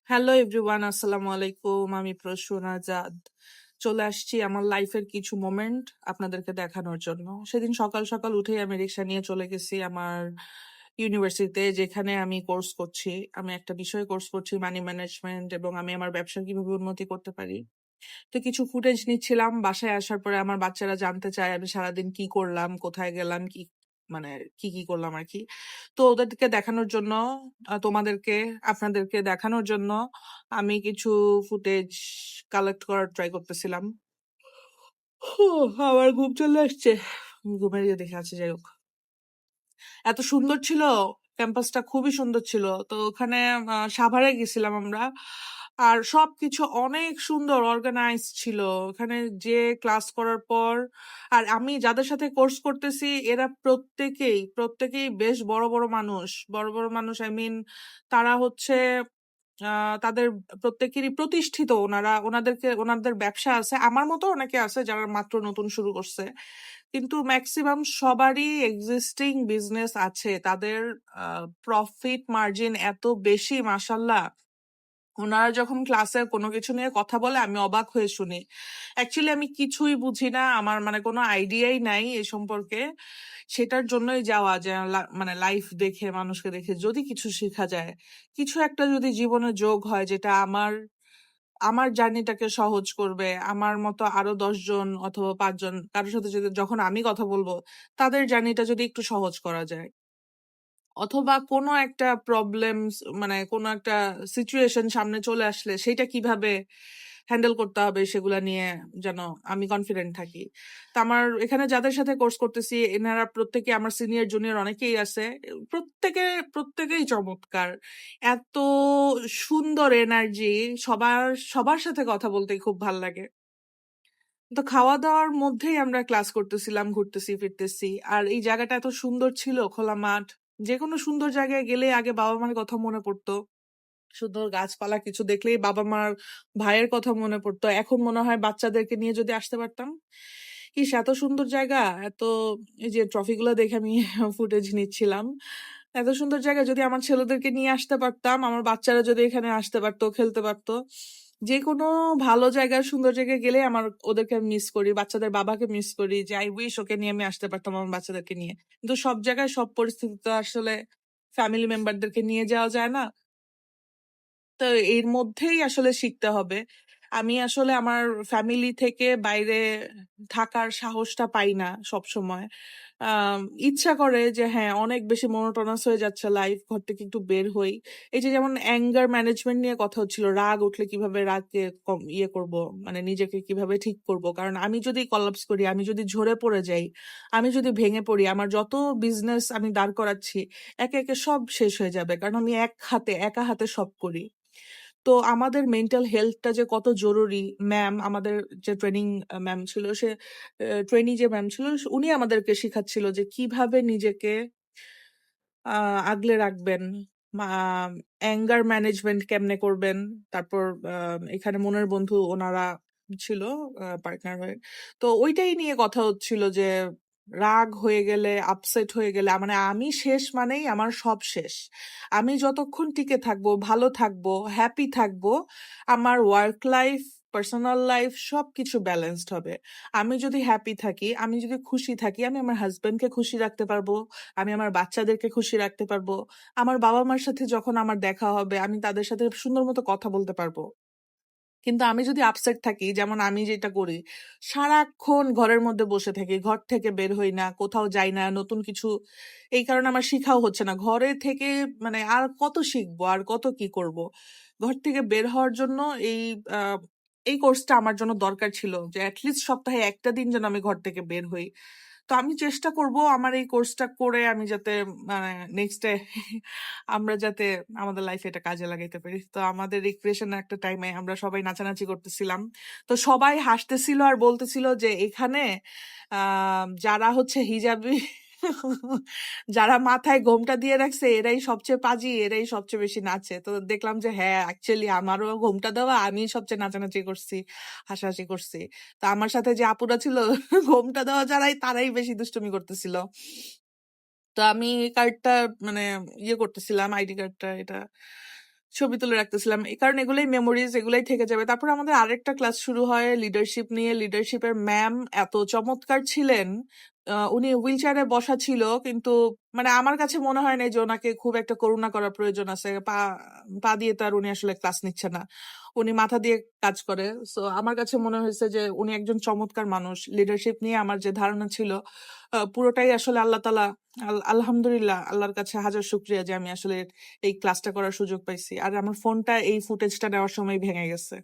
Hello everyone, আসসালামু আলাইকুম। আমি প্রসূন আজাদ। চলে আসছি আমার লাইফের কিছু মোমেন্ট আপনাদেরকে দেখানোর জন্য। সেদিন সকাল সকাল উঠেই আমি রিক্সা নিয়ে চলে গেছি আমার ইউনিভার্সিটিতে, যেখানে আমি কোর্স করছি। আমি একটা বিষয়ে কোর্স করছি, মানি ম্যানেজমেন্ট, এবং আমি আমার ব্যবসা কিভাবে উন্নতি করতে পারি। তো কিছু ফুটেজ নিচ্ছিলাম। বাসায় আসার পরে আমার বাচ্চারা জানতে চায় আমি সারাদিন কি করলাম, কোথায় গেলাম, মানে কি করলাম আর কি। তো ওদেরকে দেখানোর জন্য, তোমাদেরকে, আপনাদেরকে দেখানোর জন্য আমি কিছু ফুটেজ কালেক্ট করার ট্রাই করতেছিলাম। আমার ঘুম চলে আসছে। ঘুমের ইয়ে দেখে আছে, যাই হোক। এত সুন্দর ছিল ক্যাম্পাসটা, খুবই সুন্দর ছিল। তো ওখানে সাভারে গেছিলাম আমরা। আর সবকিছু অনেক সুন্দর অর্গানাইজ ছিল ওখানে যে ক্লাস করার পর। আর আমি যাদের সাথে কোর্স করতেছি এরা প্রত্যেকেই বেশ বড় বড় মানুষ, বড় বড় মানুষ, আই মিন তারা হচ্ছে তাদের প্রত্যেকেরই প্রতিষ্ঠিত। ওনাদের ব্যবসা আছে, আমার মতো অনেকে আছে যারা মাত্র নতুন শুরু করছে। কিন্তু ম্যাক্সিমাম সবারই এক্সিস্টিং বিজনেস আছে। তাদের প্রফিট মার্জিন এত বেশি, মাশাল্লাহ। ওনারা যখন ক্লাসে কোনো কিছু নিয়ে কথা বলে আমি অবাক হয়ে শুনি। অ্যাকচুয়ালি আমি কিছুই বুঝি না, আমার মানে কোনো আইডিয়াই নাই এ সম্পর্কে। সেটার জন্যই যাওয়া, যে মানে লাইফ দেখে, মানুষকে দেখে যদি কিছু শেখা যায়, কিছু একটা যদি জীবনে যোগ হয় যেটা আমার আমার জার্নিটাকে সহজ করবে, আমার মতো আরো 10 জন অথবা 5 জন কারোর সাথে যদি যখন আমি কথা বলবো তাদের জার্নিটা যদি একটু সহজ করা যায়, অথবা কোনো একটা প্রবলেমস, মানে কোনো একটা সিচুয়েশন সামনে চলে আসলে সেটা কিভাবে হ্যান্ডেল করতে হবে সেগুলা নিয়ে যেন আমি কনফিডেন্ট থাকি। তো আমার এখানে যাদের সাথে কোর্স করতেছি এনারা প্রত্যেকে আমার সিনিয়র জুনিয়র অনেকেই আছে। প্রত্যেকেই চমৎকার। এত সুন্দর এনার্জি। সবার সবার সাথে কথা বলতে খুব ভাল লাগে। তো খাওয়া দাওয়ার মধ্যেই আমরা ক্লাস করতেছিলাম, ঘুরতেছি ফিরতেছি। আর এই জায়গাটা এত সুন্দর ছিল, খোলা মাঠ। যে কোনো সুন্দর জায়গায় গেলে আগে বাবা মার কথা মনে পড়তো। সুন্দর গাছপালা কিছু দেখলেই বাবা মার, ভাইয়ের কথা মনে পড়তো। এখন মনে হয় বাচ্চাদেরকে নিয়ে যদি আসতে পারতাম। ইস, এত সুন্দর জায়গা, এত, এই যে ট্রফিগুলো দেখে আমি ফুটেজ নিচ্ছিলাম। এত সুন্দর জায়গা, যদি আমার ছেলেদেরকে নিয়ে আসতে পারতাম, আমার বাচ্চারা যদি এখানে আসতে পারতো, খেলতে পারতো। যে কোনো ভালো জায়গায়, সুন্দর জায়গায় গেলে আমার ওদেরকে মিস করি, বাচ্চাদের বাবাকে মিস করি, যে আই উইশ ওকে নিয়ে আমি আসতে পারতাম আমার বাচ্চাদেরকে নিয়ে। কিন্তু সব জায়গায় সব পরিস্থিতিতে আসলে ফ্যামিলি মেম্বারদেরকে নিয়ে যাওয়া যায় না। তো এর মধ্যেই আসলে শিখতে হবে। আমি আসলে আমার ফ্যামিলি থেকে বাইরে থাকার সাহসটা পাই না সবসময়। আম ইচ্ছা করে যে হ্যাঁ, অনেক বেশি monotonous হয়ে যাচ্ছে লাইফ, ঘর থেকে একটু বের হই। এই যে যেমন anger management নিয়ে কথা হচ্ছিল, রাগ উঠলে কিভাবে রাগকে করব, মানে নিজেকে কিভাবে ঠিক করব। কারণ আমি যদি collapse করি, আমি যদি ঝরে পড়ে যাই, আমি যদি ভেঙে পড়ি, আমার যত বিজনেস আমি দাঁড় করাচ্ছি একে একে সব শেষ হয়ে যাবে। কারণ আমি একা হাতে সব করি। তো আমাদের মেন্টাল হেলথটা যে কত জরুরি, ম্যাম আমাদের যে ট্রেনিং ম্যাম ছিল, সে ট্রেনি যে ম্যাম ছিল, উনি আমাদেরকে শিখাচ্ছিল যে কিভাবে নিজেকে আগলে রাখবেন, অ্যাঙ্গার ম্যানেজমেন্ট কেমনে করবেন। তারপর এখানে মনের বন্ধু ওনারা ছিল পার্টনার হয়ে। তো ওইটাই নিয়ে কথা হচ্ছিল যে রাগ হয়ে গেলে, আপসেট হয়ে গেলে, মানে আমি শেষ, মানেই আমার সব শেষ। আমি যতক্ষণ টিকে থাকবো, ভালো থাকবো, হ্যাপি থাকবো, আমার ওয়ার্ক লাইফ, পার্সোনাল লাইফ সবকিছু ব্যালেন্সড হবে। আমি যদি হ্যাপি থাকি, আমি যদি খুশি থাকি, আমি আমার হাজবেন্ডকে খুশি রাখতে পারবো, আমি আমার বাচ্চাদেরকে খুশি রাখতে পারবো। আমার বাবা-মার সাথে যখন আমার দেখা হবে, আমি তাদের সাথে সুন্দর মতো কথা বলতে পারবো। কিন্তু আমি যদি আপসেট থাকি, যেমন আমি যেটা করি, সারাক্ষণ ঘরের মধ্যে বসে থাকি, ঘর থেকে বের হই না, কোথাও যাই না, নতুন কিছু, এই কারণে আমার শিখাও হচ্ছে না। ঘরে থেকে মানে আর কত শিখবো, আর কত কি করব। ঘর থেকে বের হওয়ার জন্য এই আহ, এই কোর্সটা আমার জন্য দরকার ছিল, যে অ্যাটলিস্ট সপ্তাহে একটা দিন যেন আমি ঘর থেকে বের হই। তো আমি চেষ্টা করব আমার এই কোর্সটা করে আমি যাতে, মানে নেক্সট ডে আমরা যাতে আমাদের লাইফে এটা কাজে লাগাইতে পারি। তো আমাদের রিক্রিয়েশন একটা টাইমে আমরা সবাই নাচানাচি করতেছিলাম। তো সবাই হাসতেছিল আর বলতেছিল যে এখানে যারা হচ্ছে হিজাবি, যারা মাথায় ঘোমটা দিয়ে রাখছে এরাই সবচেয়ে পাজি, এরাই সবচেয়ে বেশি নাচে। তো দেখলাম যে হ্যাঁ, অ্যাকচুয়ালি আমারও ঘোমটা দেওয়া, আমি সবচেয়ে নাচানাচি করছি, হাসাহাসি করছি। তো আমার সাথে যে আপুরা ছিল ঘোমটা দেওয়া যারাই, তারাই বেশি দুষ্টুমি করতেছিল। তো আমি কার্ডটা, মানে করতেছিলাম, আইডি কার্ডটা, এটা ছবি তুলে রাখতেছিলাম। কারণ এগুলাই মেমোরিজ, এগুলাই থেকে যাবে। তারপর আমাদের আরেকটা ক্লাস শুরু হয় লিডারশিপ নিয়ে। লিডারশিপের ম্যাম এত চমৎকার ছিলেন। উনি হুইল চেয়ারে বসা ছিল, কিন্তু মানে আমার কাছে মনে হয় নাই যে ওনাকে খুব একটা করুণা করার প্রয়োজন আছে। পা পা দিয়ে তো আর উনি আসলে ক্লাস নিচ্ছে না। উনি মাথা দিয়ে কাজ করে। সো আমার কাছে মনে হয়েছে যে উনি একজন চমৎকার মানুষ। লিডারশিপ নিয়ে আমার যে ধারণা ছিল পুরোটাই আসলে আল্লাহ তাআলা, আলহামদুলিল্লাহ, আল্লাহর কাছে হাজার শুকরিয়া যে আমি আসলে এই ক্লাসটা করার সুযোগ পাইছি। আর আমার ফোনটা এই ফুটেজটা নেওয়ার সময় ভেঙে গেছে।